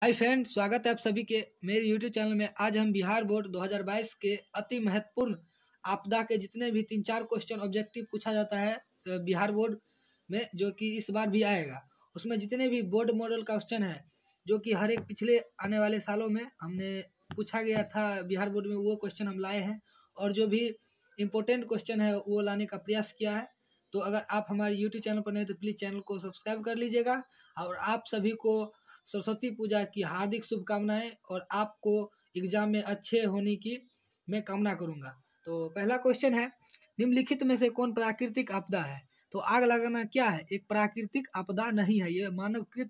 Hi friend, स्वागत है आप सभी के मेरे यूट्यूब चैनल में। आज हम बिहार बोर्ड 2022 के अति महत्वपूर्ण आपदा के जितने भी 3-4 क्वेश्चन ऑब्जेक्टिव पूछा जाता है बिहार बोर्ड में, जो कि इस बार भी आएगा, उसमें जितने भी बोर्ड मॉडल क्वेश्चन है जो कि हर एक पिछले आने वाले सालों में हमने पूछा गया था बिहार बोर्ड में, वो क्वेश्चन हम लाए हैं। और जो भी इम्पोर्टेंट क्वेश्चन है वो लाने का प्रयास किया है। तो अगर आप हमारे यूट्यूब चैनल पर नहीं तो प्लीज़ चैनल को सब्सक्राइब कर लीजिएगा। और आप सभी को सरस्वती पूजा की हार्दिक शुभकामनाएं और आपको एग्जाम में अच्छे होने की मैं कामना करूंगा। तो पहला क्वेश्चन है, निम्नलिखित में से कौन प्राकृतिक आपदा है? तो आग लगाना क्या है? एक प्राकृतिक आपदा नहीं है, ये मानवकृत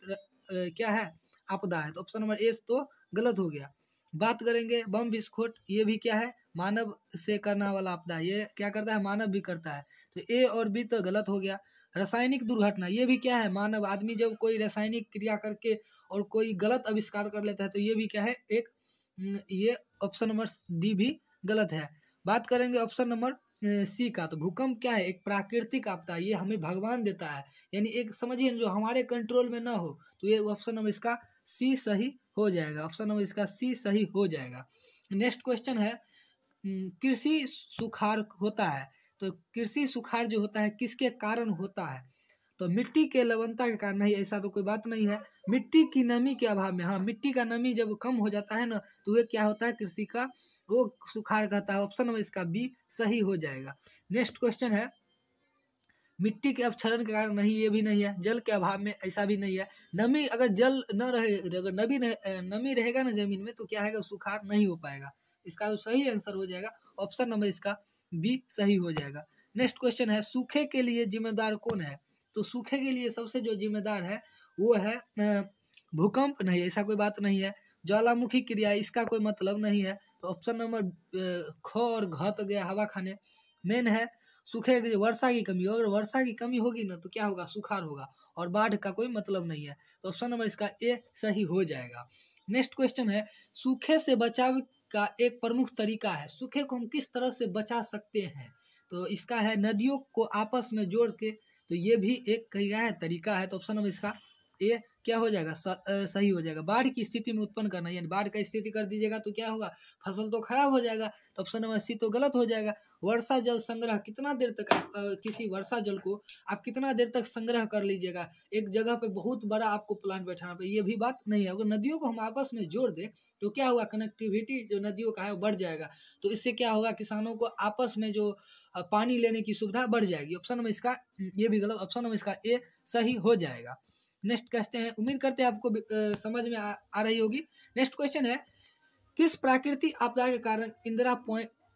क्या है? आपदा है। तो ऑप्शन नंबर ए तो गलत हो गया। बात करेंगे बम विस्फोट, ये भी क्या है? मानव से करने वाला आपदा है। ये क्या करता है? मानव भी करता है। तो ए और बी तो गलत हो गया। रासायनिक दुर्घटना, ये भी क्या है? मानव आदमी जब कोई रासायनिक क्रिया करके और कोई गलत आविष्कार कर लेता है तो ये भी क्या है? एक ये ऑप्शन नंबर डी भी गलत है। बात करेंगे ऑप्शन नंबर सी का, तो भूकंप क्या है? एक प्राकृतिक आपदा, ये हमें भगवान देता है, यानी एक समझिए जो हमारे कंट्रोल में ना हो। तो ये ऑप्शन नंबर इसका सी सही हो जाएगा। ऑप्शन नंबर इसका सी सही हो जाएगा। नेक्स्ट क्वेश्चन है, कृषि सुखाड़ होता है, तो कृषि सुखाड़ जो होता है किसके कारण होता है? तो मिट्टी के लवणता के कारण नहीं, ऐसा तो कोई बात नहीं है। मिट्टी की नमी के अभाव में, हाँ, मिट्टी का नमी जब कम हो जाता है ना तो ये क्या होता है? कृषि का वो सुखाड़ कहता है। ऑप्शन नंबर इसका बी सही हो जाएगा। नेक्स्ट क्वेश्चन है, मिट्टी के अपक्षरण के कारण नहीं, ये भी नहीं है। जल के अभाव में, ऐसा भी नहीं है। नमी, अगर जल न रहे, अगर नमी रहेगा ना जमीन में तो क्या है? सुखाड़ नहीं हो पाएगा। इसका जो सही आंसर हो जाएगा ऑप्शन नंबर इसका बी सही हो जाएगा। नेक्स्ट क्वेश्चन है, सूखे के लिए जिम्मेदार कौन है? तो सूखे के लिए सबसे जो जिम्मेदार है वो है भूकंप। नहीं, ऐसा कोई बात नहीं है। ज्वालामुखी क्रिया, इसका कोई मतलब नहीं है। तो ऑप्शन नंबर ख और घ तो गया हवा खाने। मेन है सूखे की वर्षा की कमी, अगर वर्षा की कमी होगी ना तो क्या होगा? सुखाड़ होगा। और बाढ़ का कोई मतलब नहीं है। तो ऑप्शन नंबर इसका ए सही हो जाएगा। नेक्स्ट क्वेश्चन है, सूखे से बचाव का एक प्रमुख तरीका है। सूखे को हम किस तरह से बचा सकते हैं? तो इसका है नदियों को आपस में जोड़ के, तो ये भी एक क्या है? तरीका है। तो ऑप्शन नंबर इसका ए क्या हो जाएगा? सही हो जाएगा। बाढ़ की स्थिति में उत्पन्न करना, यानी बाढ़ का स्थिति कर दीजिएगा तो क्या होगा? फसल तो खराब हो जाएगा। तो ऑप्शन नंबर सी तो गलत हो जाएगा। वर्षा जल संग्रह, कितना देर तक आप किसी वर्षा जल को आप कितना देर तक संग्रह कर लीजिएगा? एक जगह पे बहुत बड़ा आपको प्लांट बैठाना पड़ेगा, ये भी बात नहीं है। अगर नदियों को हम आपस में जोड़ दें तो क्या होगा? कनेक्टिविटी जो नदियों का है वो बढ़ जाएगा। तो इससे क्या होगा? किसानों को आपस में जो पानी लेने की सुविधा बढ़ जाएगी। ऑप्शन नंबर इसका ये भी गलत। ऑप्शन नंबर इसका ए सही हो जाएगा। नेक्स्ट कहते हैं, उम्मीद करते हैं आपको समझ में आ रही होगी। नेक्स्ट क्वेश्चन है, किस प्राकृतिक आपदा के कारण इंदिरा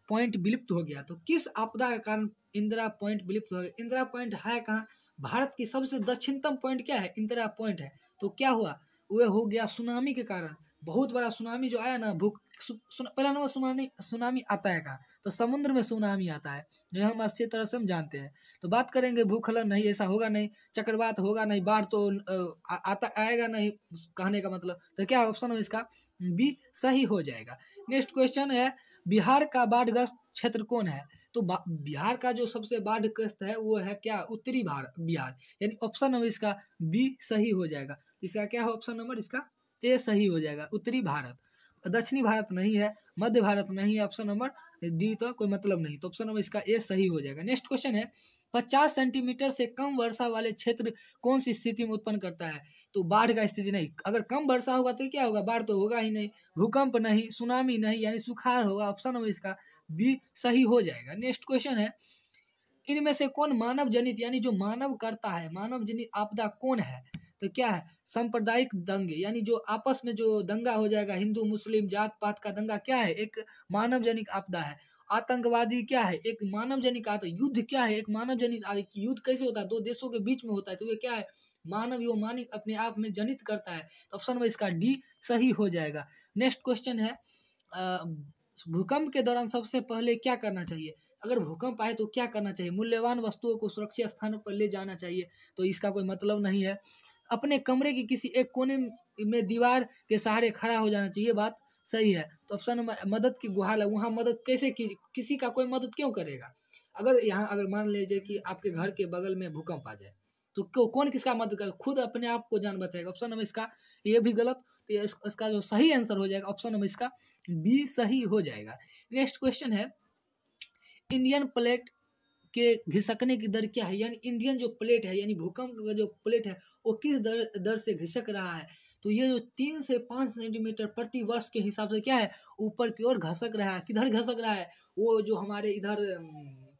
पॉइंट विलुप्त हो गया? तो किस आपदा के कारण इंदिरा पॉइंट विलुप्त हो गया? इंदिरा पॉइंट है कहाँ? भारत की सबसे दक्षिणतम पॉइंट क्या है? इंदिरा पॉइंट है। तो क्या हुआ? वो हो गया सुनामी के कारण। बहुत बड़ा सुनामी जो आया ना, पहला नंबर सुनामी आता है कहाँ? तो समुद्र में सुनामी आता है, जो हम अच्छी तरह से हम जानते हैं। तो बात करेंगे भूस्खलन, नहीं, ऐसा होगा नहीं। चक्रवात होगा नहीं। बाढ़ तो आएगा नहीं, कहने का मतलब। तो क्या ऑप्शन है इसका बी सही हो जाएगा। नेक्स्ट क्वेश्चन है, बिहार का बाढ़ग्रस्त क्षेत्र कौन है? तो बिहार का जो सबसे बाढ़ग्रस्त है वो है क्या? उत्तरी बिहार, यानी ऑप्शन नंबर इसका बी सही हो जाएगा। इसका क्या है? ऑप्शन नंबर इसका ए सही हो जाएगा। उत्तरी भारत, दक्षिणी भारत नहीं है, मध्य भारत नहीं है। ऑप्शन नंबर डी तो कोई मतलब नहीं। तो ऑप्शन नंबर इसका ए सही हो जाएगा। नेक्स्ट क्वेश्चन है, 50 सेंटीमीटर से कम वर्षा वाले क्षेत्र कौन सी स्थिति में उत्पन्न करता है? तो बाढ़ का स्थिति नहीं। अगर कम वर्षा होगा तो क्या होगा? बाढ़ तो होगा ही नहीं। भूकंप नहीं, सुनामी नहीं, यानी सुखाड़ होगा। ऑप्शन नंबर इसका बी सही हो जाएगा। नेक्स्ट क्वेश्चन है, इनमें से कौन मानव जनित, यानी जो मानव करता है, मानव जनित आपदा कौन है? तो क्या है? सांप्रदायिक दंगे, यानी जो आपस में जो दंगा हो जाएगा, हिंदू मुस्लिम जात पात का दंगा, क्या है? एक मानव जनित आपदा है। आतंकवादी क्या है? एक मानव जनित आता है। युद्ध क्या है? एक मानव जनित। युद्ध कैसे होता है? दो देशों के बीच में होता है, तो ये क्या है? मानव यो मानिक अपने आप में जनित करता है। तो ऑप्शन में इसका डी सही हो जाएगा। नेक्स्ट क्वेश्चन है, भूकंप के दौरान सबसे पहले क्या करना चाहिए? अगर भूकंप आए तो क्या करना चाहिए? मूल्यवान वस्तुओं को सुरक्षित स्थानों पर ले जाना चाहिए। तो इसका कोई मतलब नहीं है। अपने कमरे की किसी एक कोने में दीवार के सहारे खड़ा हो जाना चाहिए, बात सही है। तो ऑप्शन नंबर मदद की गुहार है, वहाँ मदद कैसे की? किसी का कोई मदद क्यों करेगा? अगर मान लीजिए कि आपके घर के बगल में भूकंप आ जाए तो कौन किसका मदद करेगा? खुद अपने आप को जान बचाएगा। ऑप्शन नंबर इसका ये भी गलत। तो इसका जो सही आंसर हो जाएगा ऑप्शन नंबर इसका बी सही हो जाएगा। नेक्स्ट क्वेश्चन है, इंडियन प्लेट के घिसकने की दर क्या है, यानी इंडियन जो प्लेट है यानी भूकंप का जो प्लेट है वो किस दर से घिसक रहा है। तो ये जो 3 से 5 सेंटीमीटर प्रति वर्ष के हिसाब से क्या है ऊपर की ओर घसक रहा है। किधर घसक रहा है, वो जो हमारे इधर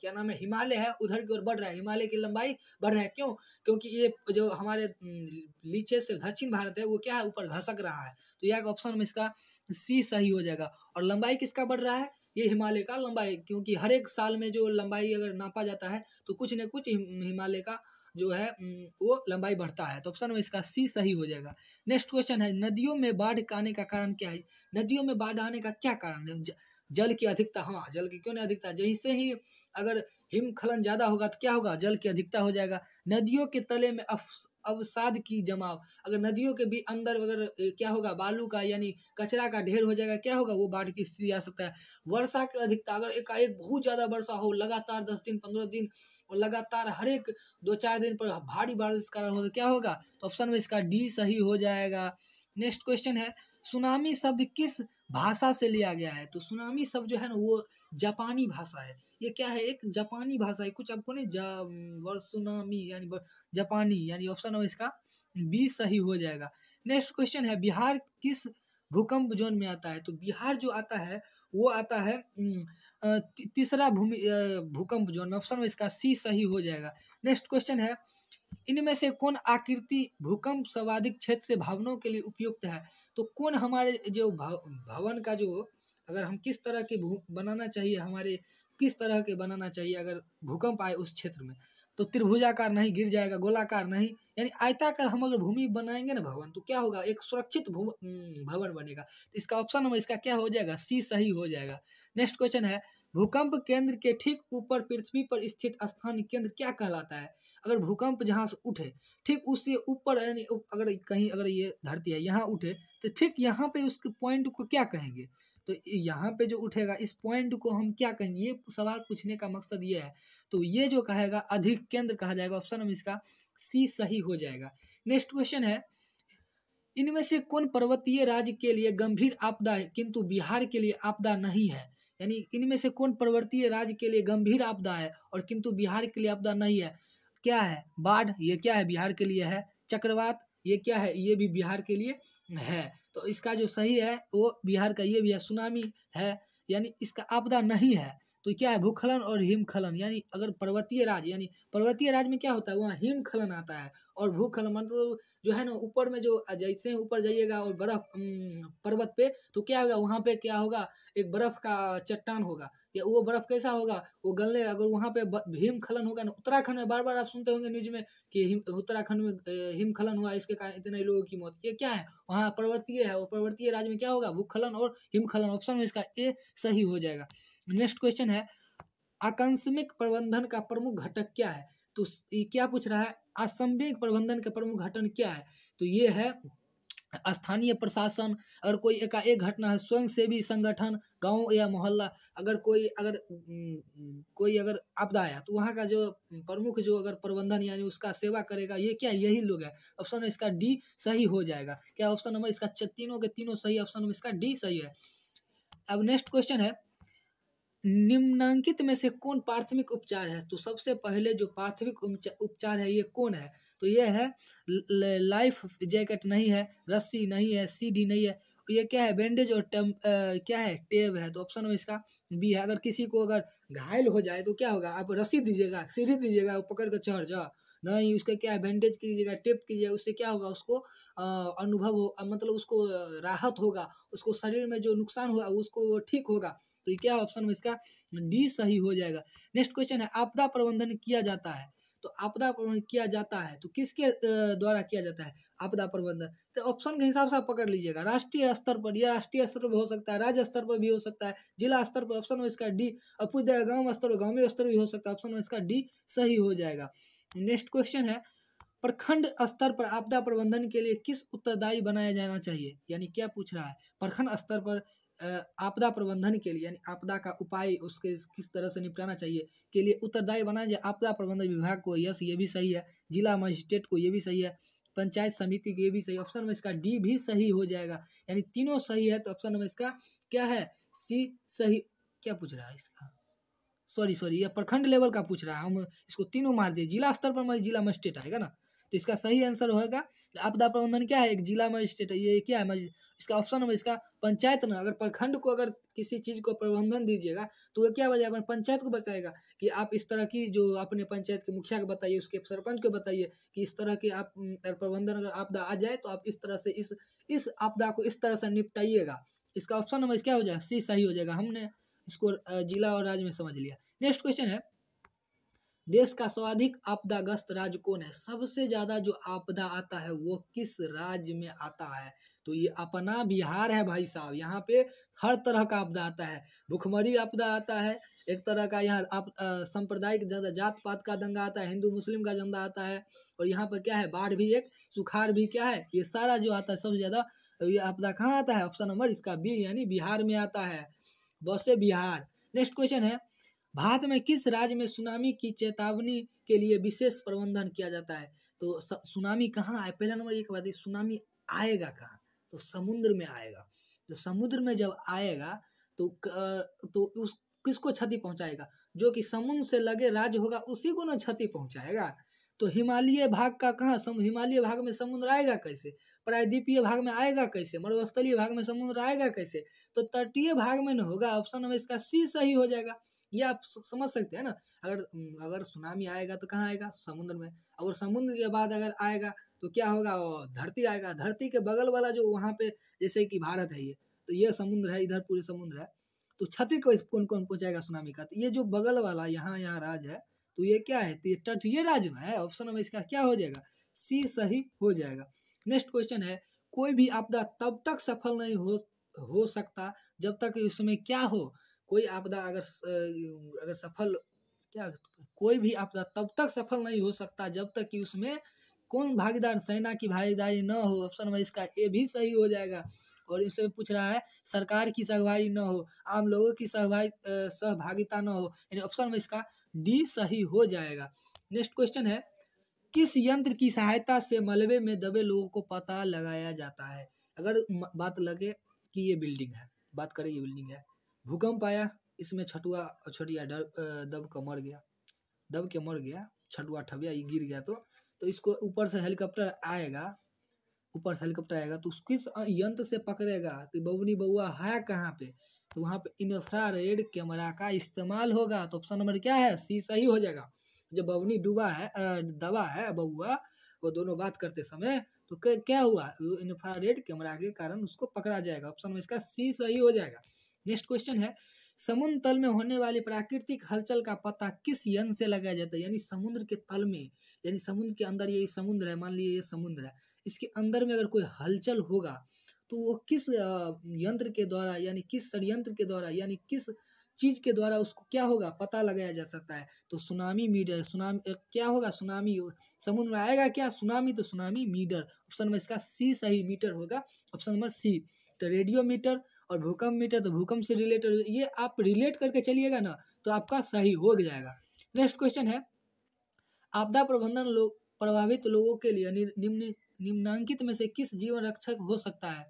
क्या नाम है हिमालय है उधर की ओर बढ़ रहा है, हिमालय की लंबाई बढ़ रहा है। क्यों, क्योंकि ये जो हमारे नीचे से दक्षिण भारत है वो क्या है ऊपर घसक रहा है। तो यह ऑप्शन में इसका सी सही हो जाएगा। और लंबाई किसका बढ़ रहा है, ये हिमालय का लंबाई, क्योंकि हर एक साल में जो लंबाई अगर नापा जाता है तो कुछ न कुछ हिमालय का जो है वो लंबाई बढ़ता है। तो ऑप्शन में इसका सी सही हो जाएगा। नेक्स्ट क्वेश्चन है, नदियों में बाढ़ आने का कारण क्या है। नदियों में बाढ़ आने का क्या कारण है, जल की अधिकता। हाँ, जल की क्यों नहीं अधिकता, जैसे ही अगर हिमखलन ज्यादा होगा तो क्या होगा, जल की अधिकता हो जाएगा। नदियों के तले में अवसाद की जमाव, अगर नदियों के भी अंदर अगर क्या होगा बालू का यानी कचरा का ढेर हो जाएगा, क्या होगा वो बाढ़ की स्थिति आ सकता है। वर्षा की अधिकता, अगर एकाएक बहुत ज्यादा वर्षा हो लगातार 10 दिन 15 दिन और लगातार हर एक 2-4 दिन पर भारी बारिश कारण हो तो क्या होगा, तो ऑप्शन में इसका डी सही हो जाएगा। नेक्स्ट क्वेश्चन है, सुनामी शब्द किस भाषा से लिया गया है। तो सुनामी शब्द जो है ना वो जापानी भाषा है। ये क्या है, एक जापानी भाषा है। कुछ आपको नहीं सुनामी यानी जापानी, यानी ऑप्शन नंबर इसका बी सही हो जाएगा। नेक्स्ट क्वेश्चन है, बिहार किस भूकंप जोन में आता है। तो बिहार जो आता है वो आता है तीसरा भूकंप जोन में, ऑप्शन में इसका सी सही हो जाएगा। नेक्स्ट क्वेश्चन है, इनमें से कौन आकृति भूकंप स्वादिक क्षेत्र से भवनों के लिए उपयुक्त है। तो कौन हमारे जो भवन का जो अगर हम किस तरह के बनाना चाहिए, हमारे किस तरह के बनाना चाहिए अगर भूकंप आए उस क्षेत्र में, तो त्रिभुजाकार नहीं गिर जाएगा, गोलाकार नहीं, यानी आयताकार हम अगर भूमि बनाएंगे ना भवन तो क्या होगा, एक सुरक्षित भवन बनेगा। तो इसका ऑप्शन नंबर इसका क्या हो जाएगा, सी सही हो जाएगा। नेक्स्ट क्वेश्चन है, भूकंप केंद्र के ठीक ऊपर पृथ्वी पर स्थित स्थान केंद्र क्या कहलाता है। अगर भूकंप जहाँ से उठे ठीक उससे ऊपर यानी अगर कहीं अगर ये धरती है यहाँ उठे तो ठीक यहाँ पे उसके पॉइंट को क्या कहेंगे। तो यहाँ पे जो उठेगा इस पॉइंट को हम क्या कहेंगे, ये सवाल पूछने का मकसद ये है। तो ये जो कहेगा अधिक केंद्र कहा जाएगा, ऑप्शन में इसका सी सही हो जाएगा। नेक्स्ट क्वेश्चन है, इनमें से कौन पर्वतीय राज्य के लिए गंभीर आपदा है किंतु बिहार के लिए आपदा नहीं है। यानी इनमें से कौन पर्वतीय राज्य के लिए गंभीर आपदा है और किंतु बिहार के लिए आपदा नहीं है। क्या है, बाढ़, ये क्या है बिहार के लिए है। चक्रवात, ये क्या है, ये भी बिहार के लिए है। तो इसका जो सही है वो बिहार का ये भी है। सुनामी है, यानी इसका आपदा नहीं है। तो क्या है, भूस्खलन और हिमखलन, यानी अगर पर्वतीय राज्य, यानी पर्वतीय राज्य में क्या होता है वहाँ हिमखलन आता है और भूस्खलन मतलब जो है ना ऊपर में जो जैसे ऊपर जाइएगा और बर्फ पर्वत पे तो क्या होगा वहाँ पे क्या होगा, एक बर्फ का चट्टान होगा। या वो बर्फ कैसा होगा, वो गलने, अगर वहाँ पे हिमखलन होगा ना, उत्तराखंड में बार बार आप सुनते होंगे न्यूज में कि उत्तराखंड में हिमखलन हुआ, इसके कारण इतने लोगों की मौत। ये क्या है, वहाँ पर्वतीय है, वो पर्वतीय राज्य में क्या होगा, भूस्खलन और हिमखलन। ऑप्शन में इसका ए सही हो जाएगा। नेक्स्ट क्वेश्चन है, आकस्मिक प्रबंधन का प्रमुख घटक क्या है। तो ये क्या पूछ रहा है, आकस्मिक प्रबंधन का प्रमुख घटक क्या है। तो ये है स्थानीय प्रशासन, अगर कोई एकाएक घटना है, स्वयं सेवी संगठन, गांव या मोहल्ला, अगर कोई अगर आपदा आया तो वहाँ का जो प्रमुख जो अगर प्रबंधन यानी उसका सेवा करेगा, ये क्या यही लोग है। ऑप्शन में इसका डी सही हो जाएगा। क्या ऑप्शन नंबर इसका तीनों के तीनों सही, ऑप्शन में इसका डी सही है। अब नेक्स्ट क्वेश्चन है, निम्नांकित में से कौन प्राथमिक उपचार है। तो सबसे पहले जो प्राथमिक उपचार है ये कौन है। तो ये है लाइफ जैकेट नहीं है, रस्सी नहीं है, सीडी नहीं है, ये क्या है, बैंडेज और क्या है, टेब है। तो ऑप्शन में इसका बी है। अगर किसी को अगर घायल हो जाए तो क्या होगा, आप रस्सी दीजिएगा, सीढ़ी दीजिएगा, पकड़ कर चढ़ जा नहीं, उसका क्या है बैंडेज कीजिएगा, टेप कीजिएगा, उससे क्या होगा, उसको अनुभव हो, मतलब उसको राहत होगा, उसको शरीर में जो नुकसान हुआ उसको ठीक होगा। तो ये क्या ऑप्शन में इसका डी सही हो जाएगा। नेक्स्ट क्वेश्चन है, आपदा प्रबंधन किया जाता है। तो आपदा प्रबंधन किया जाता है तो किसके द्वारा किया जाता है आपदा प्रबंधन। तो ऑप्शन के हिसाब से आप पकड़ लीजिएगा, राष्ट्रीय स्तर पर, या राष्ट्रीय स्तर पर हो सकता है, राज्य स्तर पर भी हो सकता है, जिला स्तर पर, ऑप्शन में इसका डी। गाँव स्तर, गाँव स्तर भी हो सकता है, ऑप्शन में इसका डी सही हो जाएगा। नेक्स्ट क्वेश्चन है, प्रखंड स्तर पर आपदा प्रबंधन के लिए किस उत्तरदायी बनाया जाना चाहिए। यानी क्या पूछ रहा है, प्रखंड स्तर पर आपदा प्रबंधन के लिए यानी आपदा का उपाय उसके किस तरह से निपटाना चाहिए के लिए उत्तरदायी बनाया जाए आपदा प्रबंधन विभाग को, यस ये भी सही है। जिला मजिस्ट्रेट को, ये भी सही है। पंचायत समिति की, ये भी सही। ऑप्शन नंबर इसका डी भी सही हो जाएगा, यानी तीनों सही है। तो ऑप्शन नंबर इसका क्या है, सी सही। क्या पूछ रहा है इसका, सॉरी ये प्रखंड लेवल का पूछ रहा है, हम इसको तीनों मार दिए। जिला स्तर पर जिला मजिस्ट्रेट आएगा ना, तो इसका सही आंसर होगा आपदा प्रबंधन क्या है, एक जिला मजिस्ट्रेट है। ये क्या है, इसका ऑप्शन नंबर इसका पंचायत ना, अगर प्रखंड को अगर किसी चीज को प्रबंधन दीजिएगा तो वो क्या बजाएगा, पंचायत को बताएगा कि आप इस तरह की, जो अपने पंचायत के मुखिया को बताइए, उसके सरपंच को बताइए कि इस तरह की आप प्रबंधन, अगर आपदा आ जाए तो आप इस तरह से इस आपदा को इस तरह से निपटाइएगा। इसका ऑप्शन नंबर क्या हो जाएगा, सी सही हो जाएगा। हमने इसको जिला और राज्य में समझ लिया। नेक्स्ट क्वेश्चन है, देश का सर्वाधिक आपदाग्रस्त राज्य कौन है। सबसे ज्यादा जो आपदा आता है वो किस राज्य में आता है, तो ये अपना बिहार है भाई साहब। यहाँ पे हर तरह का आपदा आता है, भुखमरी आपदा आता है, एक तरह का यहाँ आप सांप्रदायिक जात पात का दंगा आता है, हिंदू मुस्लिम का दंगा आता है, और यहाँ पर क्या है, बाढ़ भी एक, सुखाड़ भी क्या है, ये सारा जो आता है सबसे ज्यादा ये आपदा कहाँ आता है, ऑप्शन नंबर इसका बी, यानी बिहार में आता है। वैसे बिहार। नेक्स्ट क्वेश्चन है, भारत में किस राज्य में सुनामी की चेतावनी के लिए विशेष प्रबंधन किया जाता है। तो सुनामी कहाँ आए, पहला नंबर एक बात, सुनामी आएगा कहाँ, तो समुद्र में आएगा। तो समुद्र में जब आएगा तो उस किसको क्षति पहुंचाएगा, जो कि समुद्र से लगे राज्य होगा उसी को ना क्षति पहुंचाएगा। तो हिमालय भाग का कहाँ, हिमालय भाग में समुद्र आएगा कैसे, प्रायद्वीपीय भाग में आएगा कैसे, मरुस्थलीय भाग में समुद्र आएगा कैसे, तो तटीय भाग में न होगा। ऑप्शन नंबर इसका सी सही हो जाएगा। ये आप समझ सकते हैं ना, अगर सुनामी आएगा तो कहाँ आएगा, समुद्र में। और समुद्र के बाद अगर आएगा तो क्या होगा, धरती आएगा। धरती के बगल वाला जो वहाँ पे, जैसे कि भारत है, ये तो ये समुद्र है, इधर पूरे समुद्र है, तो क्षति को कौन कौन पहुंचाएगा सुनामी का, तो ये जो बगल वाला यहाँ राज्य है, तो ये क्या है, तटीय राज्य ना है। ऑप्शन नंबर इसका क्या हो जाएगा, सी सही हो जाएगा। नेक्स्ट क्वेश्चन है, कोई भी आपदा तब तक सफल नहीं हो सकता जब तक उसमें क्या हो, कोई आपदा अगर सफल, क्या, कोई भी आपदा तब तक सफल नहीं हो सकता जब तक कि उसमें कौन भागीदार, सेना की भागीदारी न हो। ऑप्शन नंबर इसका ए भी सही हो जाएगा। और इससे पूछ रहा है, सरकार की सहभागी न हो, आम लोगों की सहभागिता न हो, यानी ऑप्शन नंबर इसका डी सही हो जाएगा। नेक्स्ट क्वेश्चन है, किस यंत्र की सहायता से मलबे में दबे लोगों को पता लगाया जाता है। अगर बात लगे कि ये बिल्डिंग है, बात करें ये बिल्डिंग है, भूकंप आया, इसमें छोटिया दब के मर गया, छठुआ ठबिया ये गिर गया, तो इसको ऊपर से हेलीकॉप्टर आएगा, तो किस यंत्र से पकड़ेगा कि बबुनी बउआ है कहाँ पे, तो वहाँ पे इंफ्रारेड कैमरा का इस्तेमाल होगा। तो ऑप्शन नंबर क्या है, सी सही हो जाएगा। जब बबुनी दबा है बउआ, वो दोनों बात करते समय, तो क्या हुआ, इंफ्रारेड कैमरा के कारण उसको पकड़ा जाएगा। ऑप्शन में इसका सी सही हो जाएगा। नेक्स्ट क्वेश्चन है, समुद्र तल में होने वाली प्राकृतिक हलचल का पता किस यंत्र से लगाया जाता है। यानी समुद्र के तल में, यानी समुद्र के अंदर, ये समुद्र है, मान लीजिए ये समुद्र है, इसके अंदर में अगर कोई हलचल होगा तो वो किस यंत्र के द्वारा, यानी किस षड्यंत्र के द्वारा, यानी किस चीज के द्वारा उसको क्या होगा, पता लगाया जा सकता है। तो सुनामी मीटर, सुनामी क्या होगा, सुनामी समुद्र में आएगा क्या, सुनामी, तो सुनामी मीटर। ऑप्शन में इसका सी सही, मीटर होगा, ऑप्शन नंबर सी। तो रेडियो मीटर और भूकंप मीटर, तो भूकंप से रिलेटेड, ये आप रिलेट करके चलिएगा ना तो आपका सही हो जाएगा। नेक्स्ट क्वेश्चन है, आपदा प्रबंधन प्रभावित लोगों के लिए निम्नांकित में से किस जीवन रक्षक हो सकता है।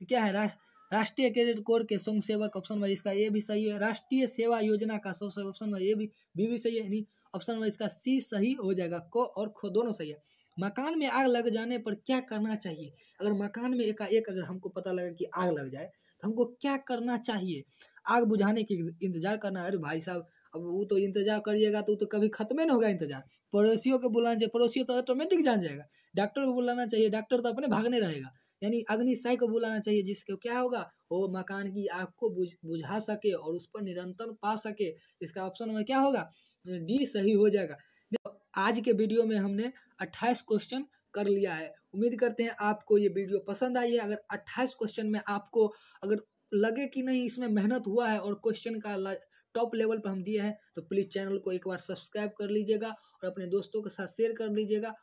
तो क्या है, राष्ट्रीय क्रेडिट कोर के स्वयं सेवक, ऑप्शन नंबर इसका ए भी सही है। राष्ट्रीय सेवा योजना का ऑप्शन नंबर ए भी सही है, यानी ऑप्शन नंबर इसका सी सही हो जाएगा। को और खो दोनों सही है। मकान में आग लग जाने पर क्या करना चाहिए। अगर मकान में एकाएक अगर हमको पता लगा कि आग लग जाए तो हमको क्या करना चाहिए, आग बुझाने की इंतजार करना। अरे भाई साहब, अब वो तो इंतजार करिएगा तो कभी खत्म नहीं होगा इंतजार। पड़ोसियों को बुलाना चाहिए, पड़ोसियों तो ऑटोमेटिक जान जाएगा। डॉक्टर को बुलाना चाहिए, डॉक्टर तो अपने भागने रहेगा। यानी अग्निसाई को बुलाना चाहिए, जिसको क्या होगा, वो मकान की आग को बुझा सके और उस पर निरंतर पा सके। इसका ऑप्शन में क्या होगा, डी सही हो जाएगा। आज के वीडियो में हमने 28 क्वेश्चन कर लिया है। उम्मीद करते हैं आपको ये वीडियो पसंद आई है। अगर 28 क्वेश्चन में आपको अगर लगे कि नहीं इसमें मेहनत हुआ है और क्वेश्चन का टॉप लेवल पर हम दिए हैं, तो प्लीज़ चैनल को एक बार सब्सक्राइब कर लीजिएगा और अपने दोस्तों के साथ शेयर कर लीजिएगा।